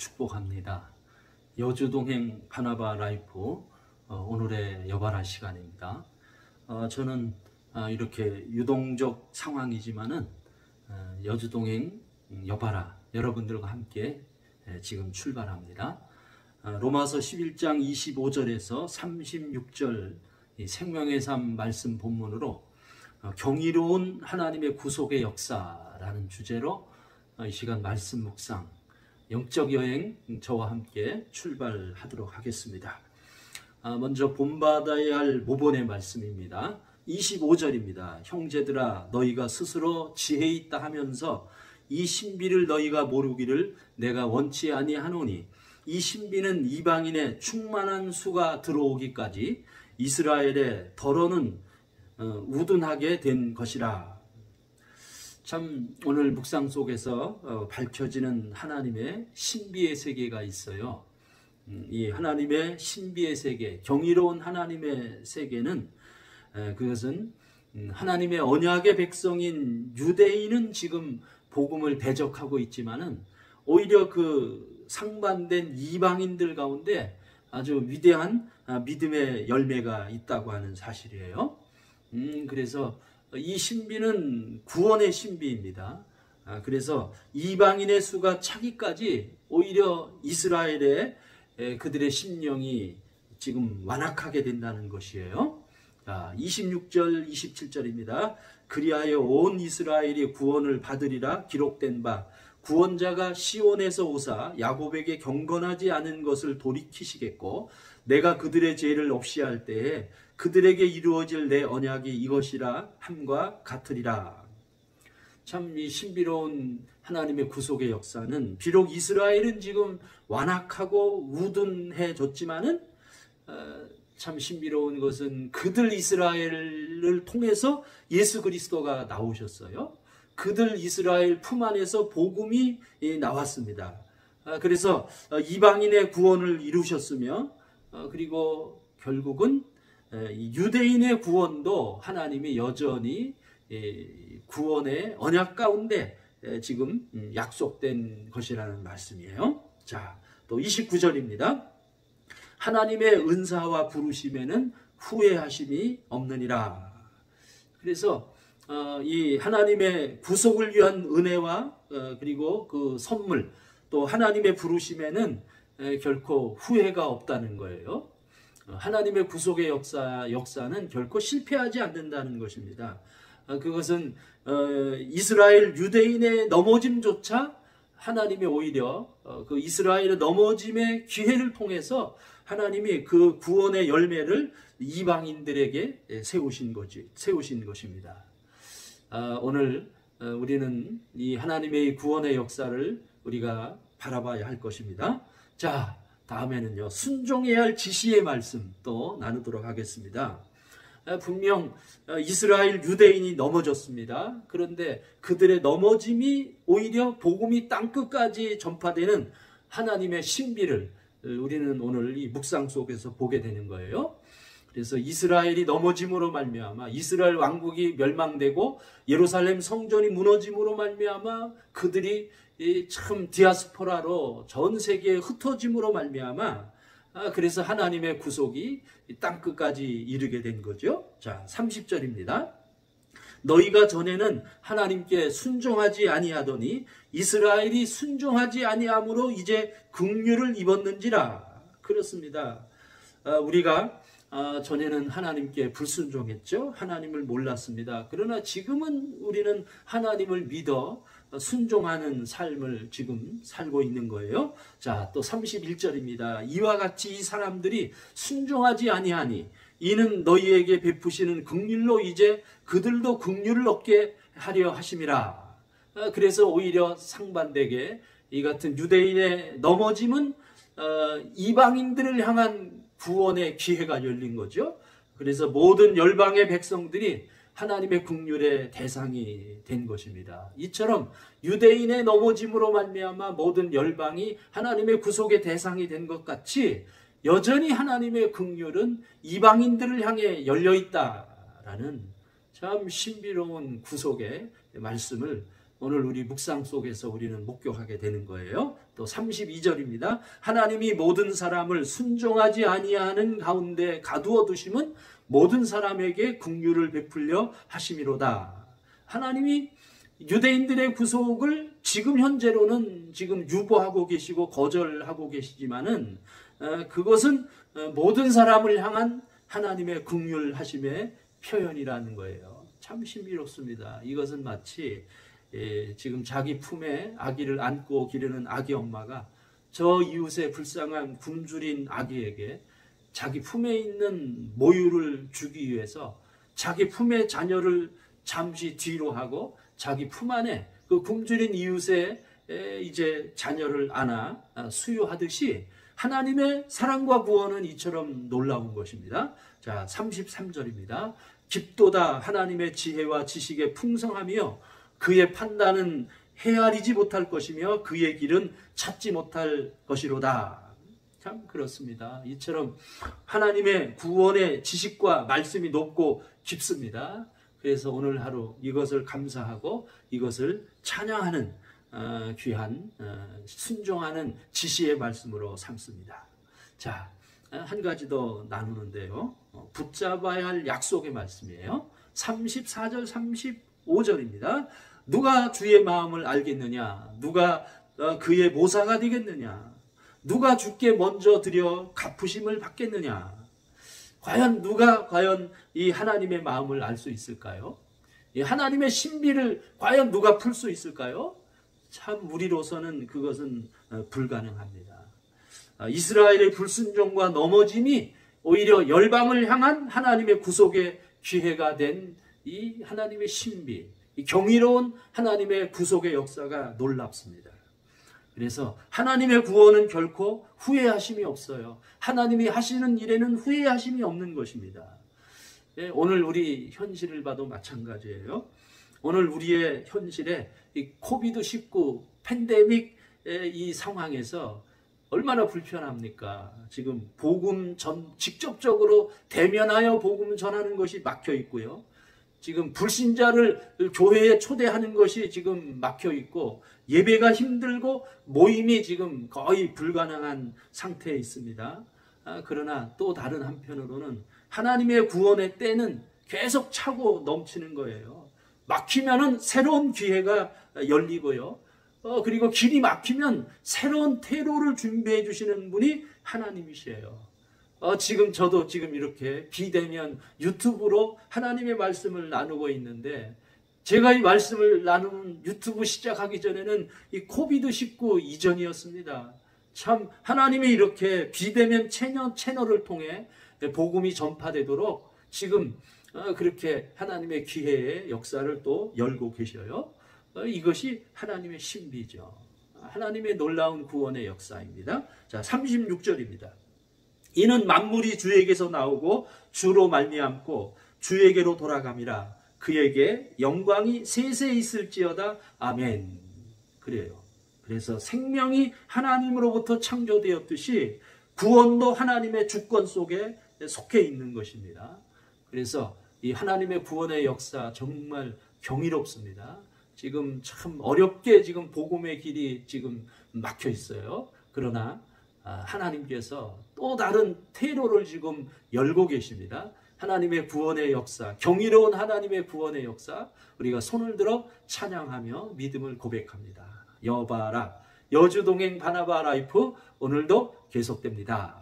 축복합니다. 여주동행 바나바 라이프 오늘의 여바라 시간입니다. 저는 이렇게 유동적 상황이지만은 여주동행 여바라 여러분들과 함께 지금 출발합니다. 로마서 11장 25절에서 36절 생명의 삶 말씀 본문으로 경이로운 하나님의 구속의 역사라는 주제로 이 시간 말씀 묵상 영적 여행 저와 함께 출발하도록 하겠습니다. 먼저 본받아야 할 모본의 말씀입니다. 25절입니다. 형제들아 너희가 스스로 지혜 있다 하면서 이 신비를 너희가 모르기를 내가 원치 아니하노니 이 신비는 이방인의 충만한 수가 들어오기까지 이스라엘의 덜어는 우둔하게 된 것이라. 참 오늘 묵상 속에서 밝혀지는 하나님의 신비의 세계가 있어요. 이 하나님의 신비의 세계, 경이로운 하나님의 세계는 그것은 하나님의 언약의 백성인 유대인은 지금 복음을 대적하고 있지만은 오히려 그 상반된 이방인들 가운데 아주 위대한 믿음의 열매가 있다고 하는 사실이에요. 그래서 이 신비는 구원의 신비입니다. 그래서 이방인의 수가 차기까지 오히려 이스라엘의 그들의 심령이 지금 완악하게 된다는 것이에요. 26절 27절입니다. 그리하여 온 이스라엘이 구원을 받으리라 기록된 바 구원자가 시온에서 오사 야곱에게 경건하지 않은 것을 돌이키시겠고 내가 그들의 죄를 없이 할 때에 그들에게 이루어질 내 언약이 이것이라 함과 같으리라. 참 이 신비로운 하나님의 구속의 역사는 비록 이스라엘은 지금 완악하고 우둔해졌지만은 참 신비로운 것은 그들 이스라엘을 통해서 예수 그리스도가 나오셨어요. 그들 이스라엘 품 안에서 복음이 나왔습니다. 그래서 이방인의 구원을 이루셨으며 그리고 결국은 유대인의 구원도 하나님이 여전히 구원의 언약 가운데 지금 약속된 것이라는 말씀이에요. 자, 또 29절입니다. 하나님의 은사와 부르심에는 후회하심이 없느니라. 그래서 이 하나님의 구속을 위한 은혜와 그리고 그 선물 또 하나님의 부르심에는 결코 후회가 없다는 거예요. 하나님의 구속의 역사는 결코 실패하지 않는다는 것입니다. 그것은 이스라엘 유대인의 넘어짐조차 하나님이 오히려 그 이스라엘의 넘어짐의 기회를 통해서 하나님이 그 구원의 열매를 이방인들에게 세우신 것입니다. 오늘 우리는 이 하나님의 구원의 역사를 우리가 바라봐야 할 것입니다. 자, 다음에는요 순종해야 할 지시의 말씀 또 나누도록 하겠습니다. 분명 이스라엘 유대인이 넘어졌습니다. 그런데 그들의 넘어짐이 오히려 복음이 땅끝까지 전파되는 하나님의 신비를 우리는 오늘 이 묵상 속에서 보게 되는 거예요. 그래서 이스라엘이 넘어짐으로 말미암아 이스라엘 왕국이 멸망되고 예루살렘 성전이 무너짐으로 말미암아 그들이 참 디아스포라로 전 세계에 흩어짐으로 말미암아 그래서 하나님의 구속이 땅끝까지 이르게 된 거죠. 자, 30절입니다. 너희가 전에는 하나님께 순종하지 아니하더니 이스라엘이 순종하지 아니함으로 이제 긍휼을 입었는지라. 그렇습니다. 우리가 전에는 하나님께 불순종했죠. 하나님을 몰랐습니다. 그러나 지금은 우리는 하나님을 믿어 순종하는 삶을 지금 살고 있는 거예요. 자, 또 31절입니다. 이와 같이 이 사람들이 순종하지 아니하니 이는 너희에게 베푸시는 긍휼로 이제 그들도 긍휼을 얻게 하려 하심이라. 그래서 오히려 상반되게 이 같은 유대인의 넘어짐은 이방인들을 향한 구원의 기회가 열린 거죠. 그래서 모든 열방의 백성들이 하나님의 긍휼의 대상이 된 것입니다. 이처럼 유대인의 넘어짐으로 말미암아 모든 열방이 하나님의 구속의 대상이 된 것 같이 여전히 하나님의 긍휼은 이방인들을 향해 열려 있다라는 참 신비로운 구속의 말씀을 오늘 우리 묵상 속에서 우리는 목격하게 되는 거예요. 또 32절입니다. 하나님이 모든 사람을 순종하지 아니하는 가운데 가두어 두심은 모든 사람에게 긍휼을 베풀려 하심이로다. 하나님이 유대인들의 구속을 지금 현재로는 지금 유보하고 계시고 거절하고 계시지만은 그것은 모든 사람을 향한 하나님의 긍휼하심의 표현이라는 거예요. 참 신비롭습니다. 이것은 마치 지금 자기 품에 아기를 안고 기르는 아기 엄마가 저 이웃의 불쌍한 굶주린 아기에게 자기 품에 있는 모유를 주기 위해서 자기 품의 자녀를 잠시 뒤로 하고 자기 품 안에 그 굶주린 이웃의 이제 자녀를 안아 수유하듯이 하나님의 사랑과 구원은 이처럼 놀라운 것입니다. 자, 33절입니다. 깊도다 하나님의 지혜와 지식의 풍성하며 그의 판단은 헤아리지 못할 것이며 그의 길은 찾지 못할 것이로다. 참 그렇습니다. 이처럼 하나님의 구원의 지식과 말씀이 높고 깊습니다. 그래서 오늘 하루 이것을 감사하고 이것을 찬양하는 귀한 순종하는 지시의 말씀으로 삼습니다. 자, 한 가지 더 나누는데요. 붙잡아야 할 약속의 말씀이에요. 34절 35절입니다. 누가 주의 마음을 알겠느냐? 누가 그의 모사가 되겠느냐? 누가 주께 먼저 드려 갚으심을 받겠느냐? 과연 누가 이 하나님의 마음을 알 수 있을까요? 이 하나님의 신비를 과연 누가 풀 수 있을까요? 참 우리로서는 그것은 불가능합니다. 이스라엘의 불순종과 넘어짐이 오히려 열방을 향한 하나님의 구속의 기회가 된 이 하나님의 신비, 이 경이로운 하나님의 구속의 역사가 놀랍습니다. 그래서 하나님의 구원은 결코 후회하심이 없어요. 하나님이 하시는 일에는 후회하심이 없는 것입니다. 오늘 우리 현실을 봐도 마찬가지예요. 오늘 우리의 현실에 이 코비드-19 팬데믹 이 상황에서 얼마나 불편합니까? 지금 복음 직접적으로 대면하여 복음 전하는 것이 막혀 있고요. 지금 불신자를 교회에 초대하는 것이 지금 막혀 있고 예배가 힘들고 모임이 지금 거의 불가능한 상태에 있습니다. 그러나 또 다른 한편으로는 하나님의 구원의 때는 계속 차고 넘치는 거예요. 막히면은 새로운 기회가 열리고요. 그리고 길이 막히면 새로운 퇴로를 준비해 주시는 분이 하나님이시에요. 지금 저도 지금 이렇게 비대면 유튜브로 하나님의 말씀을 나누고 있는데 제가 이 말씀을 나누는 유튜브 시작하기 전에는 이 코비드-19 이전이었습니다. 참 하나님이 이렇게 비대면 채널을 통해 복음이 전파되도록 지금 그렇게 하나님의 기회의 역사를 또 열고 계셔요. 이것이 하나님의 신비죠. 하나님의 놀라운 구원의 역사입니다. 자, 36절입니다. 이는 만물이 주에게서 나오고 주로 말미암고 주에게로 돌아감이라. 그에게 영광이 세세 있을지어다. 아멘. 그래요. 그래서 생명이 하나님으로부터 창조되었듯이 구원도 하나님의 주권 속에 속해 있는 것입니다. 그래서 이 하나님의 구원의 역사 정말 경이롭습니다. 지금 참 어렵게 지금 복음의 길이 지금 막혀 있어요. 그러나 하나님께서 또 다른 퇴로를 지금 열고 계십니다. 하나님의 구원의 역사, 경이로운 하나님의 구원의 역사, 우리가 손을 들어 찬양하며 믿음을 고백합니다. 여바라, 여주동행 바나바 라이프 오늘도 계속됩니다.